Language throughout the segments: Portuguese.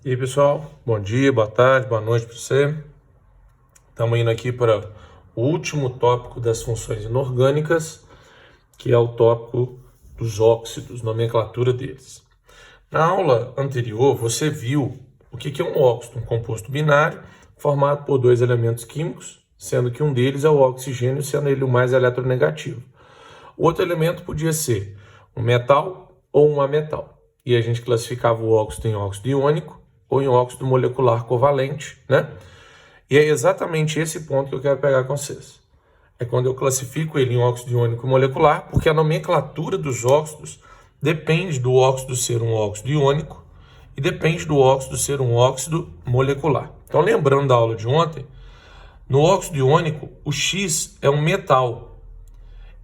E aí, pessoal, bom dia, boa tarde, boa noite para você. Estamos indo aqui para o último tópico das funções inorgânicas, que é o tópico dos óxidos, nomenclatura deles. Na aula anterior, você viu o que é um óxido, um composto binário formado por dois elementos químicos, sendo que um deles é o oxigênio, sendo ele o mais eletronegativo. O outro elemento podia ser um metal ou um ametal. E a gente classificava o óxido em óxido iônico ou em óxido molecular covalente, né? E é exatamente esse ponto que eu quero pegar com vocês. É quando eu classifico ele em óxido iônico molecular, porque a nomenclatura dos óxidos depende do óxido ser um óxido iônico e depende do óxido ser um óxido molecular. Então, lembrando da aula de ontem, no óxido iônico, o X é um metal.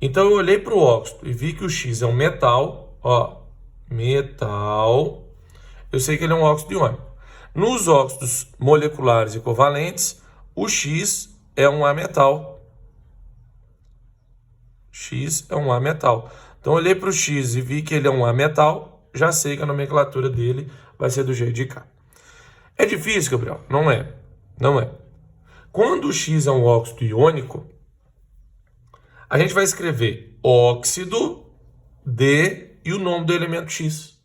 Então, eu olhei para o óxido e vi que o X é um metal, ó, metal, eu sei que ele é um óxido iônico. Nos óxidos moleculares e covalentes, o X é um ametal. X é um ametal. Então, eu olhei para o X e vi que ele é um ametal, já sei que a nomenclatura dele vai ser do jeito de cá. É difícil, Gabriel? Não é. Não é. Quando o X é um óxido iônico, a gente vai escrever óxido de e o nome do elemento X.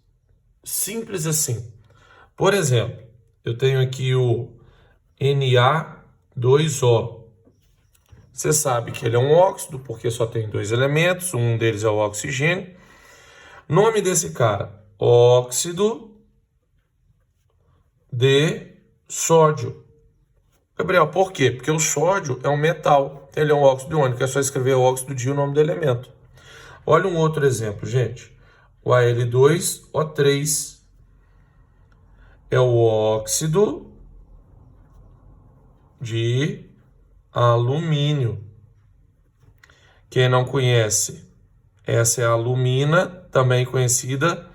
Simples assim. Por exemplo, eu tenho aqui o Na2O. Você sabe que ele é um óxido, porque só tem dois elementos, um deles é o oxigênio. Nome desse cara, óxido de sódio. Gabriel, por quê? Porque o sódio é um metal, ele é um óxido iônico, é só escrever o óxido de e o nome do elemento. Olha um outro exemplo, gente. O Al2O3 é o óxido de alumínio. Quem não conhece, essa é a alumina, também conhecida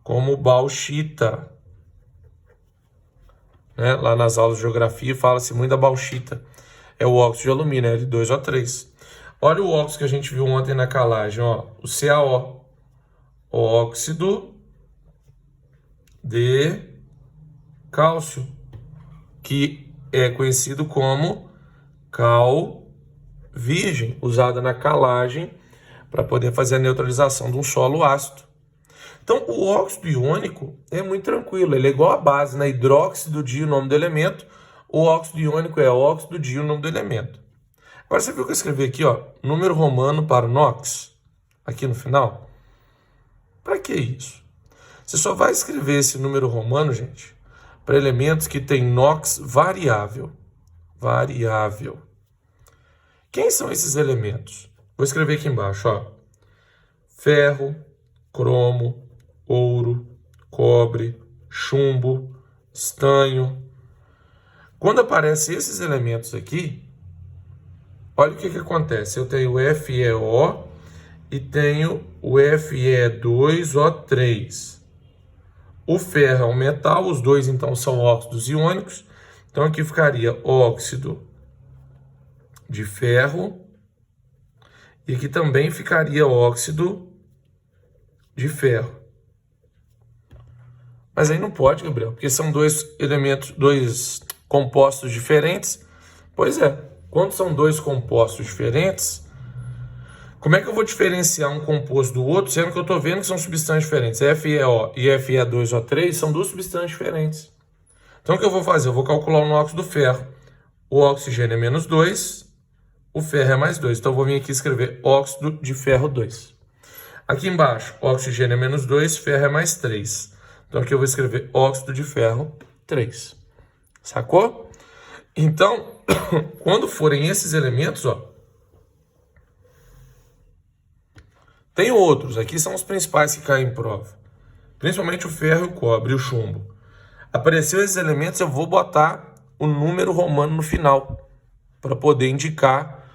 como bauxita. Né? Lá nas aulas de geografia fala-se muito da bauxita. É o óxido de alumínio, Al2O3. Olha o óxido que a gente viu ontem na calagem, ó, o CaO. Óxido de cálcio, que é conhecido como cal virgem, usada na calagem para poder fazer a neutralização de um solo ácido. Então, o óxido iônico é muito tranquilo, ele é igual a base, né? Hidróxido de o nome do elemento, o óxido iônico é óxido de o nome do elemento. Agora, você viu que eu escrevi aqui, ó, número romano para NOx, aqui no final? Para que isso? Você só vai escrever esse número romano, gente, para elementos que têm NOx variável. Variável. Quem são esses elementos? Vou escrever aqui embaixo, ó. Ferro, cromo, ouro, cobre, chumbo, estanho. Quando aparecem esses elementos aqui, olha o que acontece. Eu tenho o FeO e tenho o Fe2O3. O ferro é um metal, os dois então são óxidos iônicos. Então aqui ficaria óxido de ferro e aqui também ficaria óxido de ferro. Mas aí não pode, Gabriel, porque são dois elementos, dois compostos diferentes. Pois é, quando são dois compostos diferentes, como é que eu vou diferenciar um composto do outro, sendo que eu estou vendo que são substâncias diferentes? FeO e Fe2O3 são duas substâncias diferentes. Então o que eu vou fazer? Eu vou calcular o nóxido do ferro. O oxigênio é menos 2, o ferro é mais 2. Então eu vou vir aqui escrever óxido de ferro 2. Aqui embaixo, oxigênio é menos 2, ferro é mais 3. Então aqui eu vou escrever óxido de ferro 3. Sacou? Então, quando forem esses elementos, ó, tem outros, aqui são os principais que caem em prova. Principalmente o ferro, o cobre e o chumbo. Apareceu esses elementos, eu vou botar o número romano no final, para poder indicar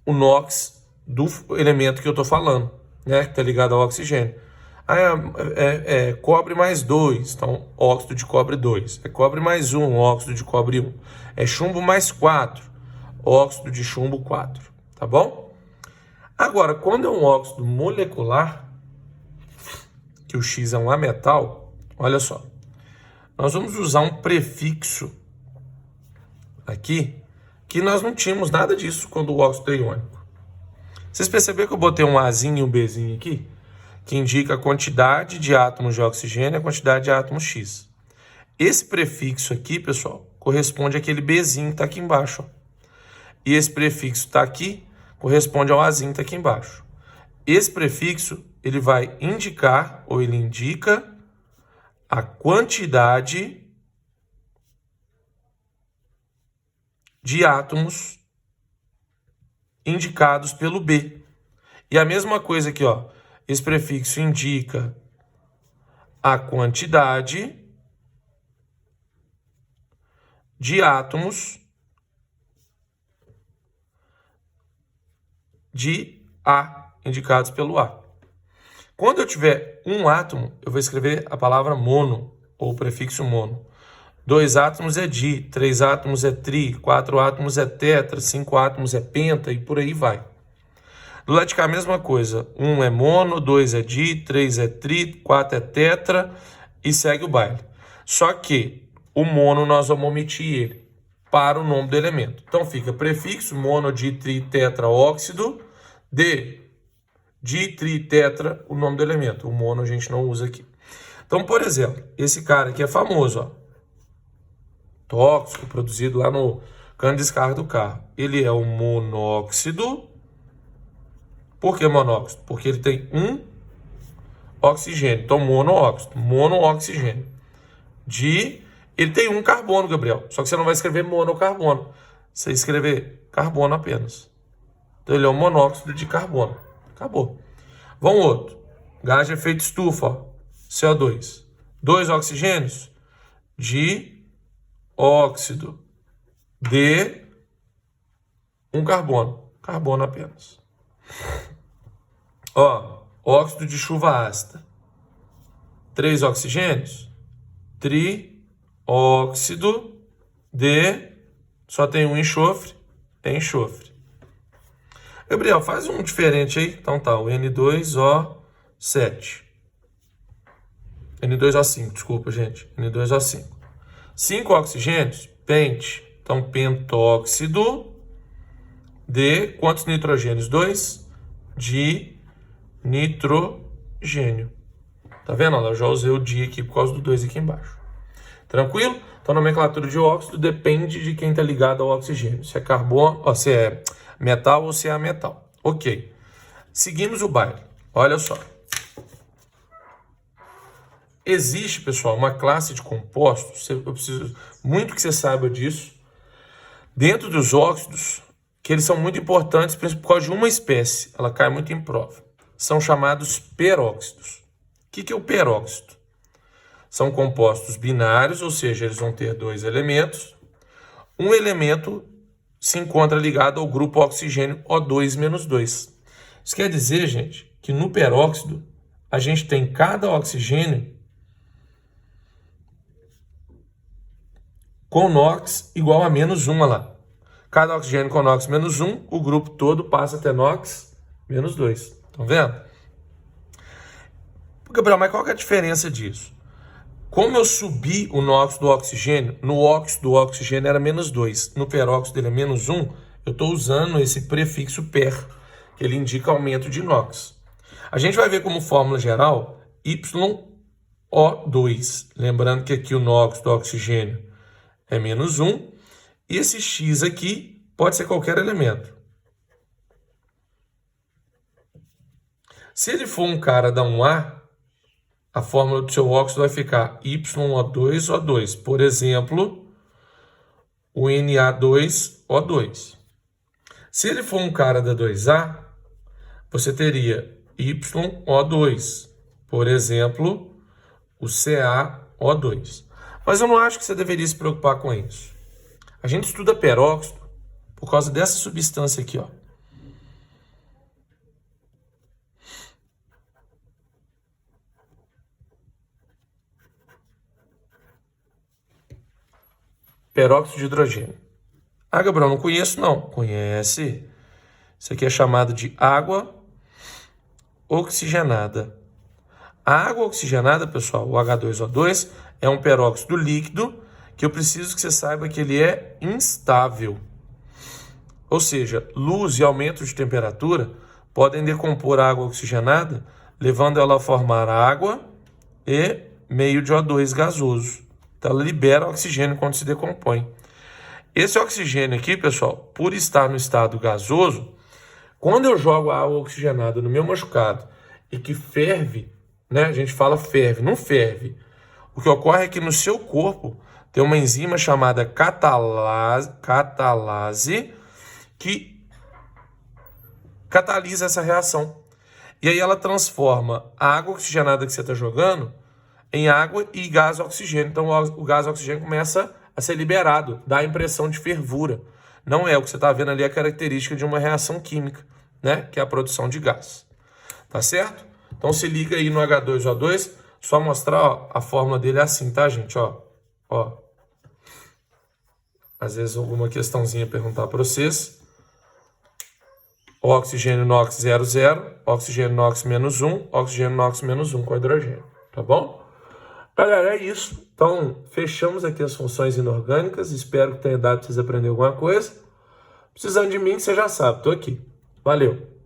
o NOx do elemento que eu estou falando, né? Que está ligado ao oxigênio. Cobre mais 2, então óxido de cobre 2. É cobre mais 1, óxido de cobre 1. É chumbo mais 4, óxido de chumbo 4. Tá bom? Agora, quando é um óxido molecular, que o X é um ametal, olha só. nós vamos usar um prefixo aqui, que nós não tínhamos nada disso quando o óxido é iônico. Vocês perceberam que eu botei um Azinho e um Bzinho aqui? Que indica a quantidade de átomos de oxigênio e a quantidade de átomos X. Esse prefixo aqui, pessoal, corresponde àquele Bzinho que está aqui embaixo. Ó. E esse prefixo está aqui, corresponde ao Azinho que está aqui embaixo. Esse prefixo, ele vai indicar, ou ele indica, a quantidade de átomos indicados pelo B. E a mesma coisa aqui, ó. Esse prefixo indica a quantidade de átomos de A, indicados pelo A. Quando eu tiver um átomo, eu vou escrever a palavra mono, ou o prefixo mono. 2 átomos é di, 3 átomos é tri, 4 átomos é tetra, 5 átomos é penta e por aí vai. Do lado de cá a mesma coisa. 1 é mono, 2 é di, 3 é tri, 4 é tetra e segue o baile. Só que o mono nós vamos omitir ele para o nome do elemento. Então fica prefixo mono, di, tri, tetra, óxido, de di, tri, tetra, o nome do elemento. O mono a gente não usa aqui. Então, por exemplo, esse cara aqui é famoso, ó. Tóxico, produzido lá no cano de descarga do carro. Ele é o monóxido. Por que monóxido? Porque ele tem um oxigênio. Então, monóxido, monooxigênio. Ele tem um carbono, Gabriel. Só que você não vai escrever monocarbono. Você vai escrever carbono apenas. Então, ele é um monóxido de carbono. Acabou. Vamos outro. Gás de efeito estufa, ó. CO2. 2 oxigênios de óxido de um carbono. Carbono apenas. Ó, óxido de chuva ácida. 3 oxigênios. Trióxido de... Só tem um enxofre. É enxofre. Gabriel, faz um diferente aí. Então tá, o N2O7. N2O5, desculpa, gente. N2O5. 5 oxigênios, pente. Então, pentóxido de quantos nitrogênios? 2 de nitrogênio. Tá vendo? Eu já usei o di aqui por causa do 2 aqui embaixo. Tranquilo? Então, a nomenclatura de óxido depende de quem está ligado ao oxigênio. Se é carbono, ou se é metal ou se é ametal. Ok. Seguimos o baile. Olha só. Existe, pessoal, uma classe de compostos, eu preciso muito que você saiba disso, dentro dos óxidos, que eles são muito importantes por causa de uma espécie, ela cai muito em prova. São chamados peróxidos. O que é o peróxido? São compostos binários, ou seja, eles vão ter 2 elementos. Um elemento se encontra ligado ao grupo oxigênio O2-2. Isso quer dizer, gente, que no peróxido, a gente tem cada oxigênio com NOx igual a -1 lá. Cada oxigênio com NOx -1, o grupo todo passa a ter NOx -2. Estão vendo? Gabriel, mas qual que é a diferença disso? Como eu subi o NOx do oxigênio, no óxido do oxigênio era -2, no peróxido ele é -1, eu estou usando esse prefixo per, que ele indica aumento de NOx. A gente vai ver como fórmula geral YO2. Lembrando que aqui o NOx do oxigênio é -1. E esse X aqui pode ser qualquer elemento. Se ele for um cara da 1A, a fórmula do seu óxido vai ficar YO2O2. Por exemplo, o Na2O2. Se ele for um cara da 2A, você teria YO2. Por exemplo, o CaO2. Mas eu não acho que você deveria se preocupar com isso. A gente estuda peróxido por causa dessa substância aqui, ó. Peróxido de hidrogênio. Ah, Gabriel, não conheço não. Conhece. Isso aqui é chamado de água oxigenada. A água oxigenada, pessoal, o H2O2, é um peróxido líquido que eu preciso que você saiba que ele é instável. Ou seja, luz e aumento de temperatura podem decompor a água oxigenada, levando ela a formar água e meio de O2 gasoso. Então ela libera oxigênio quando se decompõe. Esse oxigênio aqui, pessoal, por estar no estado gasoso, quando eu jogo a água oxigenada no meu machucado e que ferve, né? A gente fala ferve, não ferve. O que ocorre é que no seu corpo tem uma enzima chamada catalase que catalisa essa reação. E aí ela transforma a água oxigenada que você está jogando em água e gás oxigênio. Então o gás oxigênio começa a ser liberado, dá a impressão de fervura. Não é o que você está vendo ali, a característica de uma reação química, né? Que é a produção de gás. Tá certo? Então se liga aí no H2O2, só mostrar, ó, a fórmula dele é assim, tá, gente? Ó. Às vezes alguma questãozinha perguntar para vocês. Oxigênio NOx 0, 0, oxigênio NOx menos 1, oxigênio NOx menos 1 com hidrogênio, tá bom? Galera, é isso. Então, fechamos aqui as funções inorgânicas. Espero que tenha dado para vocês aprenderem alguma coisa. Precisando de mim, você já sabe, tô aqui. Valeu!